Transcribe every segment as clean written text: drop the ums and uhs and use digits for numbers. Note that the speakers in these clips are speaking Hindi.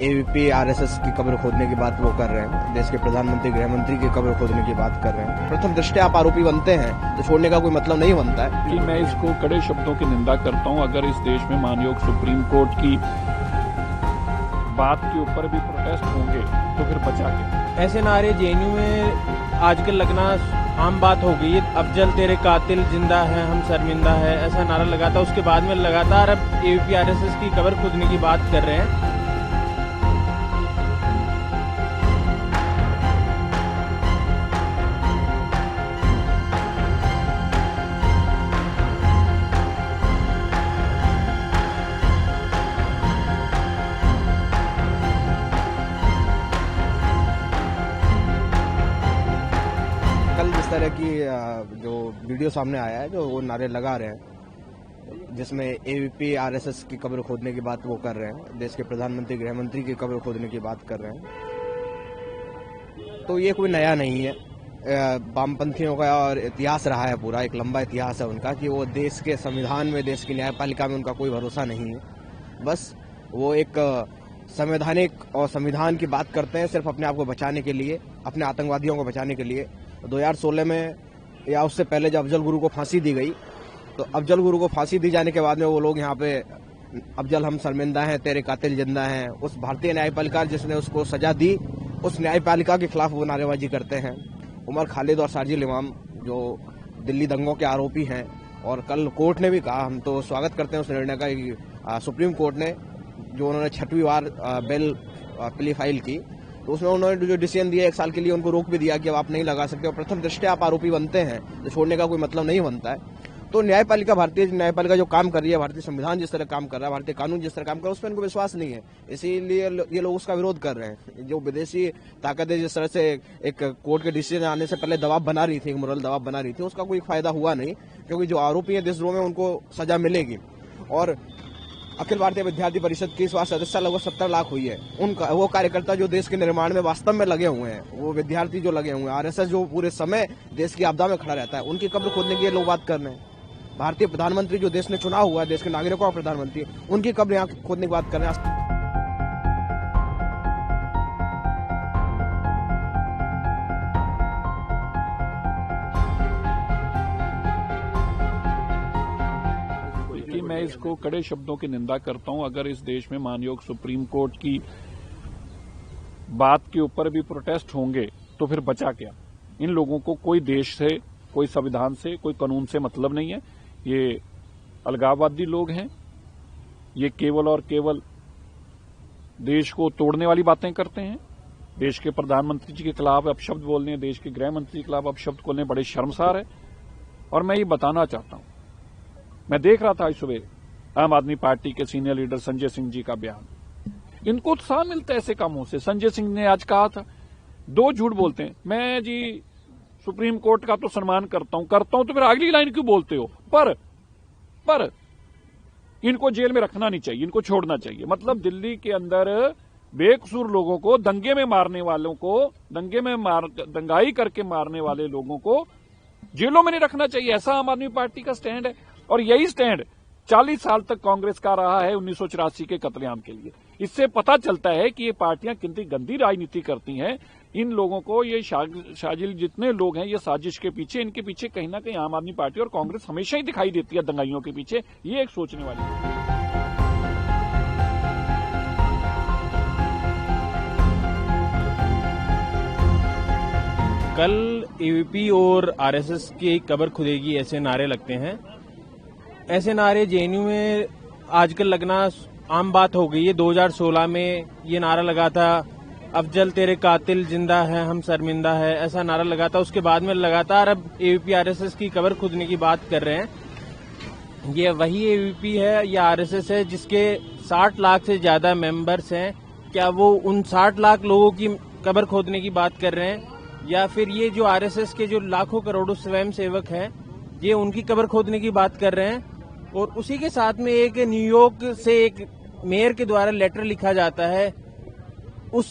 एबीपी आरएसएस की कब्र खोदने की बात वो कर रहे हैं, देश के प्रधानमंत्री गृह मंत्री की कब्र खोदने की बात कर रहे हैं। प्रथम दृष्टया आप आरोपी बनते हैं तो छोड़ने का कोई मतलब नहीं बनता है कि मैं इसको कड़े शब्दों की निंदा करता हूं। अगर इस देश में मानयोग सुप्रीम कोर्ट की बात के ऊपर भी प्रोटेस्ट होंगे तो फिर बचा के। ऐसे नारे जेएनयू में आजकल लगना आम बात हो गई है। अफजल तेरे कातिल जिंदा है, हम शर्मिंदा है, ऐसा नारा लगाता। उसके बाद में लगातार अब एबीपी आरएसएस की कब्र खोदने की बात कर रहे हैं। कल जिस तरह की जो वीडियो सामने आया है, जो वो नारे लगा रहे हैं, जिसमें एबीपी आरएसएस की कब्र खोदने की बात वो कर रहे हैं, देश के प्रधानमंत्री गृह मंत्री की कब्र खोदने की बात कर रहे हैं, तो ये कोई नया नहीं है। वामपंथियों का और इतिहास रहा है, पूरा एक लंबा इतिहास है उनका, कि वो देश के संविधान में, देश की न्यायपालिका में उनका कोई भरोसा नहीं है। बस वो एक संवैधानिक और संविधान की बात करते हैं सिर्फ अपने आप को बचाने के लिए, अपने आतंकवादियों को बचाने के लिए। 2016 में या उससे पहले जब अफजल गुरु को फांसी दी गई, तो अफजल गुरु को फांसी दी जाने के बाद में वो लोग यहाँ पे अफजल हम शर्मिंदा हैं, तेरे कातिल जिंदा हैं, उस भारतीय न्यायपालिका जिसने उसको सजा दी, उस न्यायपालिका के खिलाफ वो नारेबाजी करते हैं। उमर खालिद और शारजिल इमाम जो दिल्ली दंगों के आरोपी हैं, और कल कोर्ट ने भी कहा, हम तो स्वागत करते हैं उस निर्णय का कि सुप्रीम कोर्ट ने जो उन्होंने 6वीं बार बेल प्ली फाइल की, तो उसमें उन्होंने जो डिसीजन दिया 1 साल के लिए उनको रोक भी दिया कि अब आप नहीं लगा सकते, और प्रथम दृष्टया आप आरोपी बनते हैं तो छोड़ने का कोई मतलब नहीं बनता है। तो न्यायपालिका, भारतीय न्यायपालिका जो काम कर रही है, भारतीय संविधान जिस तरह काम कर रहा है, भारतीय कानून जिस तरह काम कर रहा है, उस पर इनको विश्वास नहीं है, इसीलिए ये लोग उसका विरोध कर रहे हैं। जो विदेशी ताकतें जिस तरह से एक कोर्ट के डिसीजन आने से पहले दबाव बना रही थी, एक मोरल दबाव बना रही थी, उसका कोई फायदा हुआ नहीं, क्योंकि जो आरोपी है देशद्रोह में उनको सजा मिलेगी। और अखिल भारतीय विद्यार्थी परिषद की इस बार सदस्यता लगभग 70 लाख हुई है। उनका वो कार्यकर्ता जो देश के निर्माण में वास्तव में लगे हुए हैं, वो विद्यार्थी जो लगे हुए हैं, आरएसएस जो पूरे समय देश की आपदा में खड़ा रहता है, उनकी कब्र खोदने की ये लोग बात कर रहे हैं। भारतीय प्रधानमंत्री जो देश ने चुना हुआ है, देश के नागरिकों का प्रधानमंत्री, उनकी कब्र यहाँ खोदने की बात कर रहे हैं। कि मैं इसको कड़े शब्दों की निंदा करता हूं। अगर इस देश में मानयोग सुप्रीम कोर्ट की बात के ऊपर भी प्रोटेस्ट होंगे तो फिर बचा क्या। इन लोगों को कोई देश से, कोई संविधान से, कोई कानून से मतलब नहीं है। ये अलगाववादी लोग हैं। ये केवल और केवल देश को तोड़ने वाली बातें करते हैं। देश के प्रधानमंत्री जी के खिलाफ अपशब्द बोलने, देश के गृह मंत्री के खिलाफ अपशब्द बोलने बड़े शर्मसार है। और मैं ये बताना चाहता हूं, मैं देख रहा था आज सुबह आम आदमी पार्टी के सीनियर लीडर संजय सिंह जी का बयान। इनको उत्साह मिलता है ऐसे कामों से। संजय सिंह ने आज कहा था, 2 झूठ बोलते हैं। मैं जी सुप्रीम कोर्ट का तो सम्मान करता हूं तो फिर अगली लाइन क्यों बोलते हो? पर इनको जेल में रखना नहीं चाहिए, इनको छोड़ना चाहिए। मतलब दिल्ली के अंदर बेकसूर लोगों को, दंगे में मारने वालों को, दंगाई करके मारने वाले लोगों को जेलों में नहीं रखना चाहिए। ऐसा आम आदमी पार्टी का स्टैंड है। और यही स्टैंड 40 साल तक कांग्रेस का रहा है 1984 के कत्लेआम के लिए। इससे पता चलता है कि ये पार्टियां कितनी गंदी राजनीति करती हैं। इन लोगों को, ये शाजिल जितने लोग हैं, ये साजिश के पीछे, इनके पीछे कहीं ना कहीं आम आदमी पार्टी और कांग्रेस हमेशा ही दिखाई देती है दंगाइयों के पीछे। ये एक सोचने वाली है। कल एबीपी और आरएसएस की कब्र खुदेगी ऐसे नारे लगते हैं। ऐसे नारे जेएनयू में आजकल लगना आम बात हो गई है। 2016 में ये नारा लगा था, अफजल तेरे कातिल जिंदा है, हम शर्मिंदा है, ऐसा नारा लगा था। उसके बाद में लगातार अब एबीपी आरएसएस की कब्र खुदने की बात कर रहे हैं। ये वही एबीपी है या आरएसएस है जिसके 60 लाख से ज्यादा मेंबर्स हैं। क्या वो उन 60 लाख लोगों की कब्र खोदने की बात कर रहे हैं, या फिर ये जो आरएसएस के जो लाखों करोड़ों स्वयं सेवक हैं, ये उनकी कब्र खोदने की बात कर रहे हैं? और उसी के साथ में एक न्यूयॉर्क से एक मेयर के द्वारा लेटर लिखा जाता है उस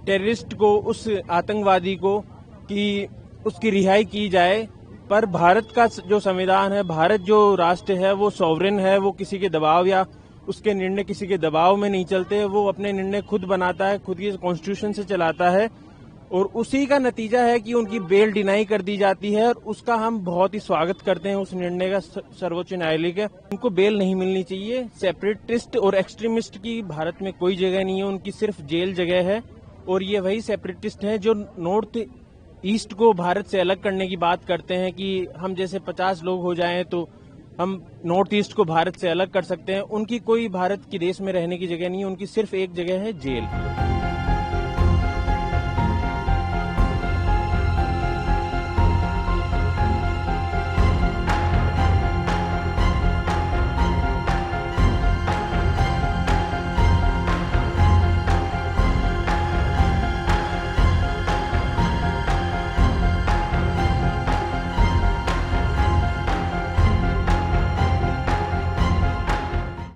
टेररिस्ट को, उस आतंकवादी को, कि उसकी रिहाई की जाए। पर भारत का जो संविधान है, भारत जो राष्ट्र है, वो सॉवरेन है, वो किसी के दबाव या उसके निर्णय किसी के दबाव में नहीं चलते, वो अपने निर्णय खुद बनाता है, खुद के कॉन्स्टिट्यूशन से चलाता है और उसी का नतीजा है कि उनकी बेल डिनाई कर दी जाती है और उसका हम बहुत ही स्वागत करते हैं उस निर्णय का सर्वोच्च न्यायालय का। उनको बेल नहीं मिलनी चाहिए। सेपरेटिस्ट और एक्सट्रीमिस्ट की भारत में कोई जगह नहीं है, उनकी सिर्फ जेल जगह है और ये वही सेपरेटिस्ट हैं जो नॉर्थ ईस्ट को भारत से अलग करने की बात करते हैं कि हम जैसे 50 लोग हो जाएं तो हम नॉर्थ ईस्ट को भारत से अलग कर सकते हैं। उनकी कोई भारत के देश में रहने की जगह नहीं है, उनकी सिर्फ एक जगह है, जेल।